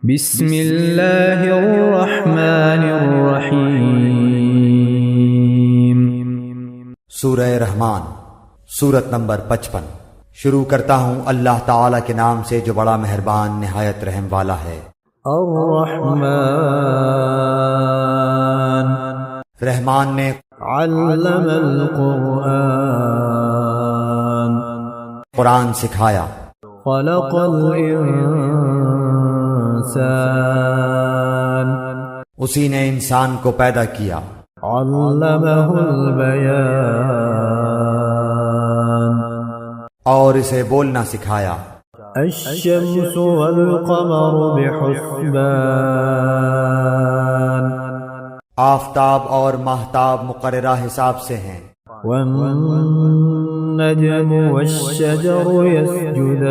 بسم اللہ الرحمن الرحیم۔ سورہ رحمان، سورت نمبر 55۔ شروع کرتا ہوں اللہ تعالی کے نام سے جو بڑا مہربان نہایت رحم والا ہے۔ الرحمن، رحمان نے علم القرآن، قرآن سکھایا۔ خلق الانسان، اسی نے انسان کو پیدا کیا۔ علمہ البیان، اور اسے بولنا سکھایا۔ الشمس والقمر بحسبان، آفتاب اور ماہتاب مقررہ حساب سے ہیں۔ والنجم والشجر يسجدان،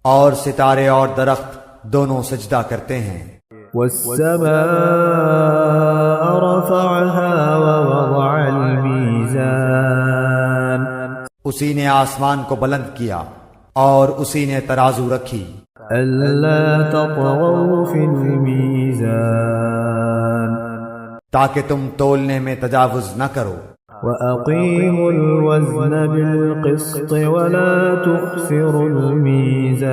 اور ستارے اور درخت دونوں سجدہ کرتے ہیں۔ والسماء رفعها ووضع الميزان، اسی نے آسمان کو بلند کیا اور اسی نے ترازو رکھی۔ ألا تطغوا في الميزان، تاکہ تم تولنے میں تجاوز نہ کرو۔ وأقيموا الوزن بالقسط ولا تخسروا الميزان،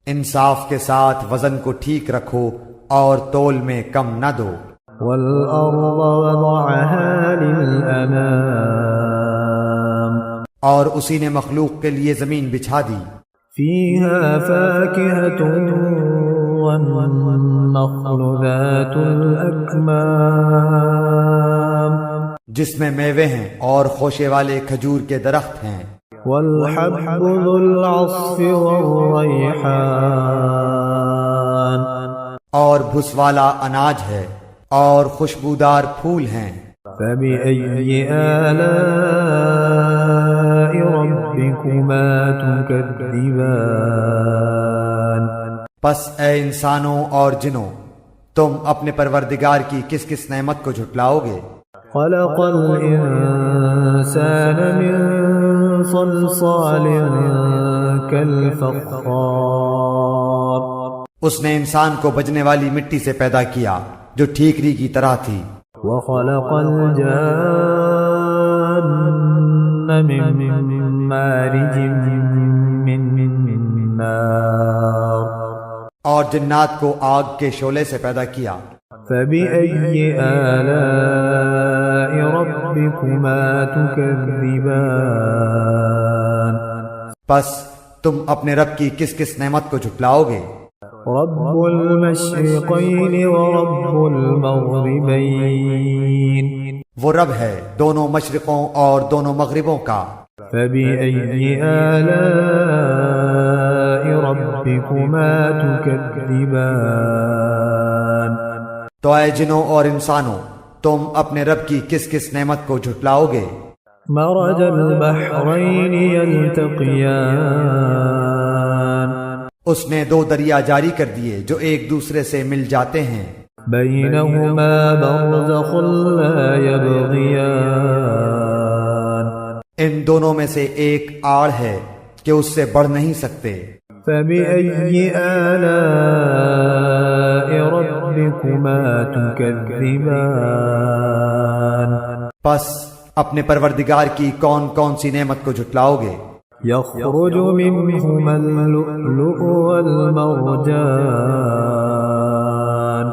انصاف کے ساتھ وزن کو ٹھیک رکھو اور تول میں کم نہ دو۔ والأرض وضعها للأنام، اور اسی نے مخلوق کے لیے زمین بچھا دی۔ فيها فاكهة والنخل ذات الأكمام، جس میں میوے ہیں اور خوشے والے کھجور کے درخت ہیں۔ والحب ذو العصف والريحان، اور بھس والا اناج ہے اور خوشبودار پھول ہیں۔ فبأي آلاء ربكما تكذبان، پس اے انسانوں اور جنوں، تم اپنے پروردگار کی کس کس نعمت کو جھٹلاؤ گے؟ خلق الإنسان من صلصال كالفخار، اس نے انسان کو بجنے والی مٹی سے پیدا کیا جو ٹھیکری کی طرح تھی۔ وخلق الجان من مارج من نار، اور جنات کو آگ کے شعلے سے پیدا کیا۔ فبأي آلاء ربكما تكذبان، پس تم اپنے رب کی کس کس نعمت کو جھٹلاؤ گے؟ رب المشرقين ورب المغربين، وہ رب ہے دونوں مشرقوں اور دونوں مغربوں کا۔ فبأي آلاء ربكما تكذبان، تو اے جنوں اور انسانوں، تم اپنے رب کی کس کس نعمت کو جھٹلاؤ گے؟ مرج البحرين يلتقيان، اس نے دو دریا جاری کر دیے جو ایک دوسرے سے مل جاتے ہیں۔ بينهما برزخ لا يبغيان، ان دونوں میں سے ایک آڑ ہے کہ اس سے بڑھ نہیں سکتے۔ فبأي آلاء ربكما تكذبان، پس اپنے پروردگار کی کون کون سی نعمت کو جھٹلاؤ گے؟ يخرج منهما اللؤلؤ والمرجان،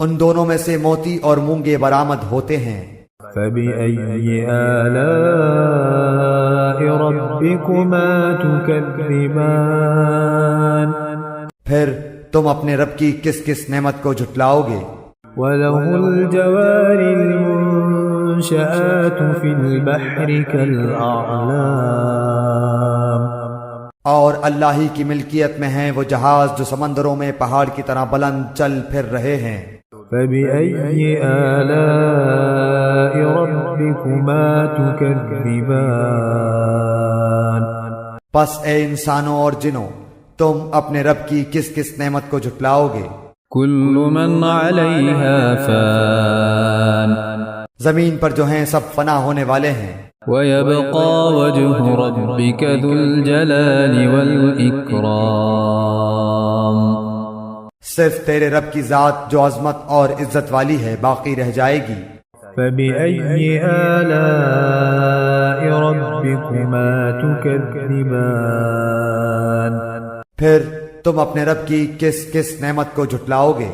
ان دونوں میں سے موتی اور مونگے برآمد ہوتے ہیں۔ فبأي آلاء ربكما تكذبان، پھر تم اپنے رب کی کس کس نعمت کو جھٹلاؤ گے؟ وله الجوار المنشآت في البحر كالأعلام، اور اللہ ہی کی ملکیت میں ہیں وہ جہاز جو سمندروں میں پہاڑ کی طرح بلند چل پھر رہے ہیں۔ فبأي آلاء ربكما تكذبان، پس اے انسانوں اور جنوں، تم اپنے رب کی کس کس نعمت کو جھٹلاؤ گے؟ كل من عليها فان، زمین پر جو ہیں سب فنا ہونے والے ہیں۔ ويبقى وجه ربك ذو الجلال والإكرام صرف تیرے رب کی ذات جو عظمت اور عزت والی ہے باقی رہ جائے گی۔ فبأي آلاء ربكما تكذبان پھر تم اپنے رب کی کس کس نعمت کو جھٹلاؤ گے؟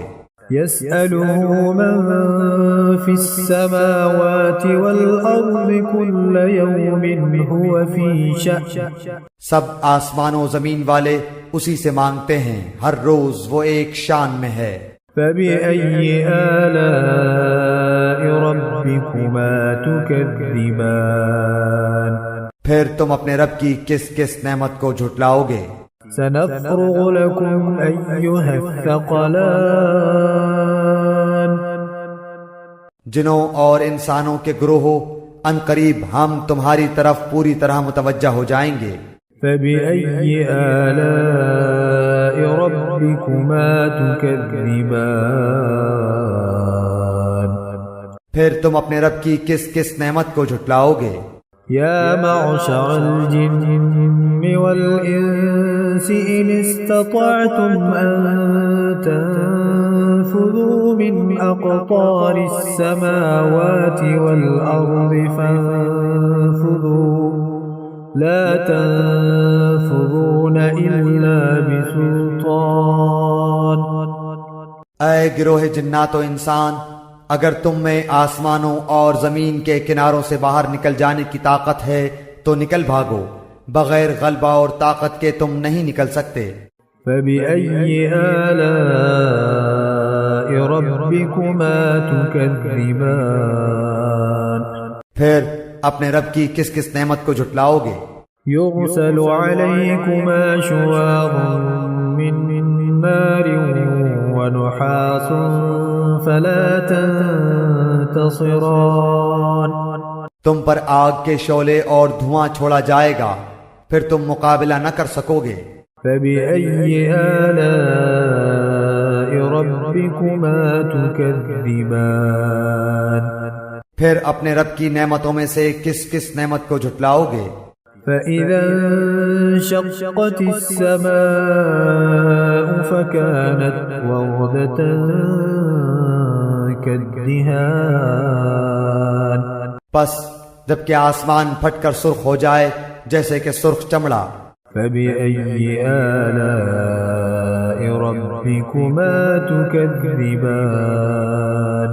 يسأله من في السماوات والأرض كل يوم هو في شأن سب آسمان و زمین والے اسی سے مانگتے ہیں، ہر روز وہ ایک شان میں ہے۔ فبأي آلاء ربكما تكذبان پھر تم اپنے رب کی کس کس نعمت کو جھٹلاؤ گے؟ سنفرغ لكم أيها الثقلان جنوں اور انسانوں کے گروہوں ان قریب ہم تمہاری طرف پوری طرح متوجہ ہو جائیں گے۔ فبأي آلاء ربكما تكذبان پھر تم اپنے رب کی کس کس نعمت کو جھٹلاؤ گے؟ يا معشر الجن والإنس إن استطعتم أن تنفذوا من أقطار السماوات والأرض فانفذوا لا تنفذون إلا بسلطان۔ اے گروہ جنات و انسان، اگر تم میں آسمانوں اور زمین کے کناروں سے باہر نکل جانے کی طاقت ہے تو نکل بھاگو، بغیر غلبہ اور طاقت کے تم نہیں نکل سکتے۔ فبأي آلاء ربكما تكذبان پھر اپنے رب کی کس کس نعمت کو جھٹلاؤ گے؟ يرسل عليكما شواظ من نار ونحاس فلا تنتصران تم پر آگ کے شعلے اور دھواں چھوڑا جائے گا، پھر تم مقابلہ نہ کر سکو گے۔ فبأي آلاء ربكما تكذبان پھر اپنے رب کی نعمتوں میں سے کس کس نعمت کو جھٹلاؤ گے؟ فإذا انشقت السماء فكانت وردة كالدهان پس جب کہ آسمان پھٹ کر سرخ ہو جائے جیسے کہ سرخ چمڑا۔ فبأي آلاء ربكما تكذبان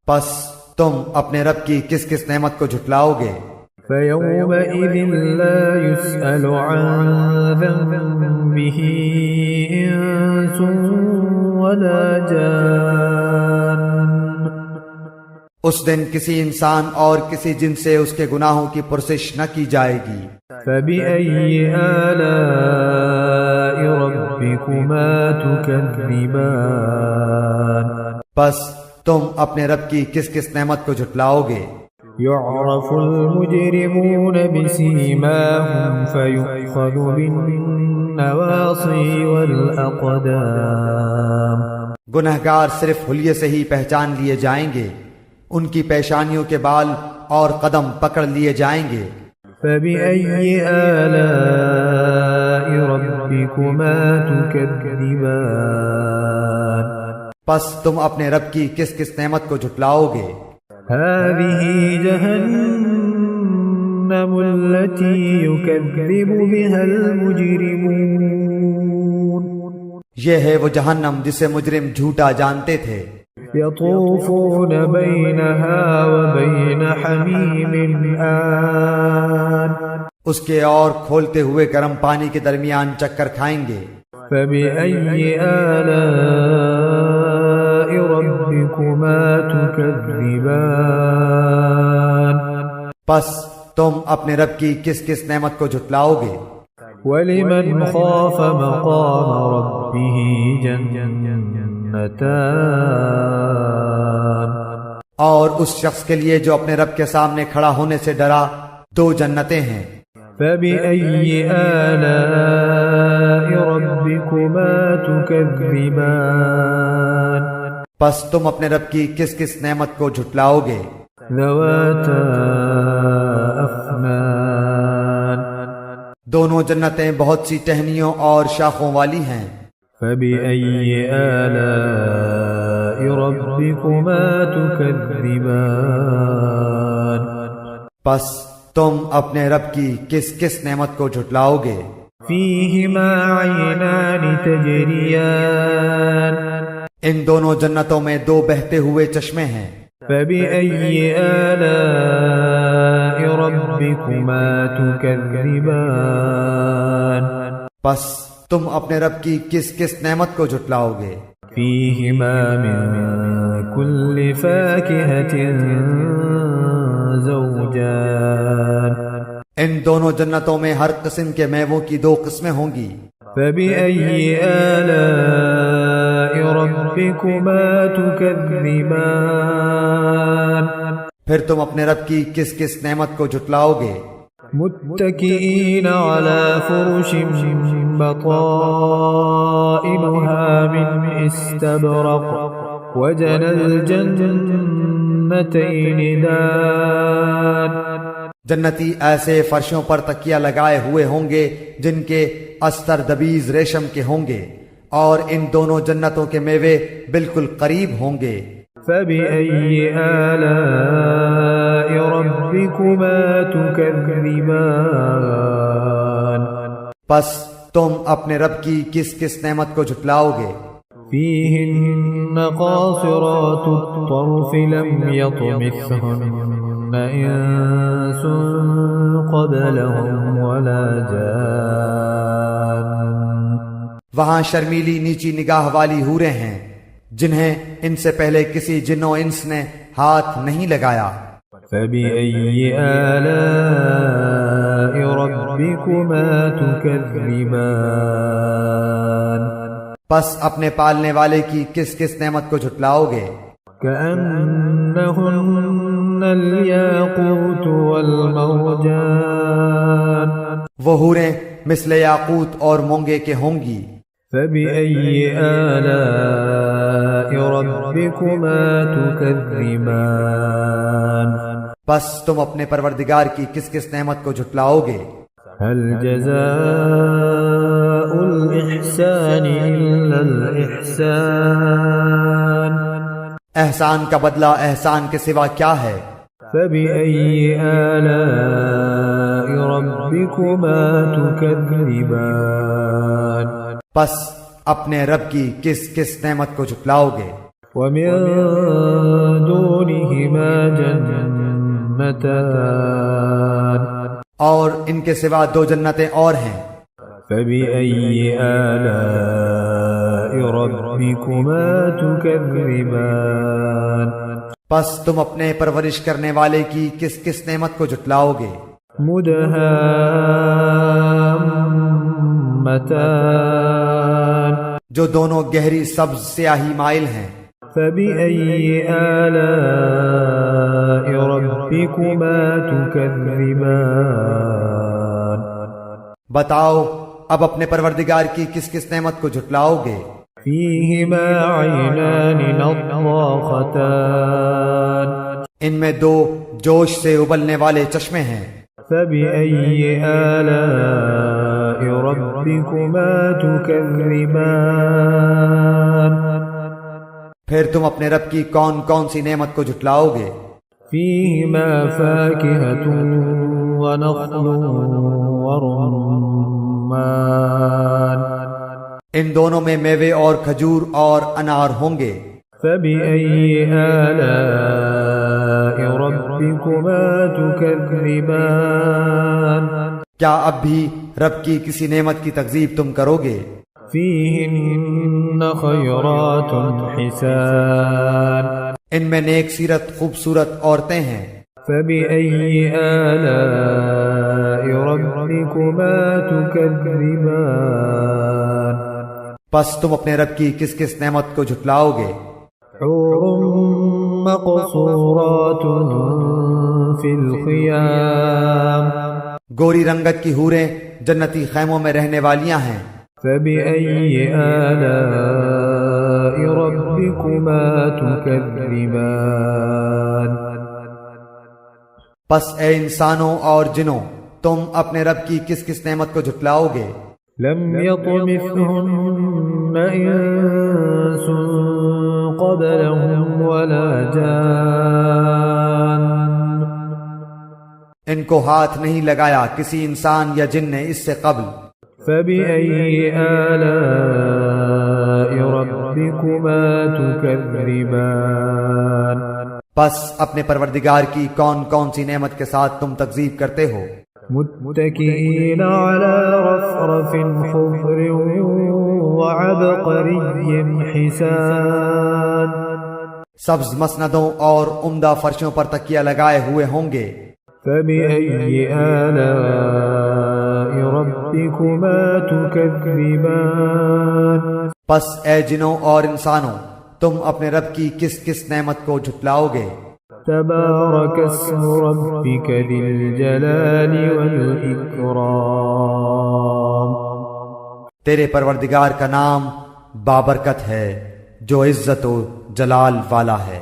پس تم اپنے رب کی کس کس نعمت کو جھٹلاؤ گے؟ فيومئذ لا يسأل عن ذنبه إنس ولا جان اس دن کسی انسان اور کسی جن سے اس کے گناہوں کی پرسش نہ کی جائے گی۔ فبأي آلاء ربكما تكذبان پس تم اپنے رب کی کس کس نعمت کو جھٹلاؤ گے؟ يعرف المجرمون بسيماهم فيؤخذ بالنواصي والأقدام گنہگار صرف حلیے سے ہی پہچان لیے جائیں گے، ان کی پیشانیوں کے بال اور قدم پکڑ لیے جائیں گے۔ فبأي آلاء ربكما تكذبان پس تم اپنے رب کی کس کس نعمت کو جھٹلاؤ گے؟ هذه جهنم التي يكذب بها المجرمون یہ ہے وہ جہنم جسے مجرم جھوٹا جانتے تھے۔ يطوفون بينها وبين حميم آن اس کے اور کھولتے ہوئے گرم پانی کے درمیان چکر کھائیں گے۔ فبأي آلاء ربكما تكذبان پس تم اپنے رب کی کس کس نعمت کو جھٹلاؤ گے؟ ولمن خاف مقام ربه جنتان اور اس شخص کے لیے جو اپنے رب کے سامنے کھڑا ہونے سے ڈرا، دو جنتیں ہیں۔ فبأي آلاء ربكما تكذبان پس تم اپنے رب کی کس کس نعمت کو جھٹلاؤ گے؟ ذواتا دونوں جنتیں بہت سی ٹہنیوں اور شاخوں والی ہیں۔ فبأي آلاء ربكما تكذبان پس تم اپنے رب کی کس کس نعمت کو جھٹلاؤ گے؟ فيهما عينان تجريان ان دونوں جنتوں میں دو بہتے ہوئے چشمے ہیں۔ فبأي آلاء ربكما تكذبان پس تم اپنے رب کی کس کس نعمت کو جھٹلاؤ گے؟ فيهما من كل فاكهة زوجان ان دونوں جنتوں میں ہر قسم کے میووں کی دو قسمیں ہوں گی۔ فبأي آلاء ربكما تكذبان پھر تم اپنے رب کی کس کس نعمت کو جھٹلاؤ گے؟ متكئين على فرش بطائنها من استبرق وجنى الجنتين دان جنتی ایسے فرشوں پر تکیہ لگائے ہوئے ہوں گے جن کے استر دبیز ریشم کے ہوں گے، اور ان دونوں جنتوں کے میوے بالکل قریب ہوں گے۔ فبأي آلاء ربكما تكذبان پس تم اپنے رب کی کس کس نعمت کو جھٹلاؤ گے؟ فيهن قاصرات الطرف لم يطمثهن إنس قبلهم ولا جان وہاں شرمیلی نیچی نگاہ والی حوریں ہیں جنہیں ان سے پہلے کسی جن و انس نے ہاتھ نہیں لگایا۔ فبأي آلاء ربكما تكذبان پس اپنے پالنے والے کی کس کس نعمت کو جھٹلاؤ گے؟ كأنهن الياقوت والمرجان وہ حوریں مثل یاقوت اور مونگے کے ہوں گی۔ فبأي آلاء ربكما تكذبان بس تم اپنے پروردگار کی کس کس نعمت کو جھٹلاؤ گے؟ هل جزاء الإحسان إلا الإحسان احسان کا بدلہ احسان کے سوا کیا ہے؟ فبأي آلاء ربكما تكذبان پس اپنے رب کی کس کس نعمت کو جھٹلاؤ گے؟ ومن دونهما جنتان اور ان کے سوا دو جنتیں اور ہیں۔ فبأي آلاء ربكما تكذبان پس تم اپنے پرورش کرنے والے کی کس کس نعمت کو جھٹلاؤ گے؟ مدهامتان جو دونوں گہری سبز سیاہی مائل ہیں۔ فبأي آلاء ربكما تكذبان بتاؤ اب اپنے پروردگار کی کس کس نعمت کو جھٹلاؤ گے؟ فيهما عينان نضاختان ان میں دو جوش سے ابلنے والے چشمے ہیں۔ فبأي آلاء ربكما تكذبان پھر تم اپنے رب کی کون کون سی نعمت کو جھٹلاؤ گے؟ فيهما فاكهة ونخل ورمان ان دونوں میں میوے اور کھجور اور انار ہوں گے۔ فبأي آلاء ربكما تكذبان کیا اب بھی رب کی کسی نعمت کی تکذیب تم کرو گے؟ فيهن خيرات حسان ان میں نیک سیرت خوبصورت عورتیں ہیں۔ فبأي آلاء ربكما تكذبان پس تم اپنے رب کی کس کس نعمت کو جھٹلاؤ گے؟ حور مقصورات في الخيام گوری رنگت کی حوریں جنتی خیموں میں رہنے والیاں ہیں۔ فبأي آلاء ربكما تكذبان پس اے انسانوں اور جنوں تم اپنے رب کی کس کس نعمت کو جھٹلاؤ گے؟ لم يطمثهن إنس قبلهم ولا جان ان کو ہاتھ نہیں لگایا کسی انسان یا جن نے اس سے قبل۔ فبأي آلاء ربكما تكذبان پس اپنے پروردگار کی کون کون سی نعمت کے ساتھ تم تکذیب کرتے ہو؟ متكئين على رفرف خضر وعبقري حسان سبز مسندوں اور عمدہ فرشوں پر تکیہ لگائے ہوئے ہوں گے۔ فبأي آلاء ربكما تكذبان پس اے جنوں اور انسانوں تم اپنے رب کی کس کس نعمت کو جھٹلاؤ گے؟ تبارك اسم ربك ذي الجلال والإكرام تیرے پروردگار کا نام بابرکت ہے جو عزت و جلال والا ہے۔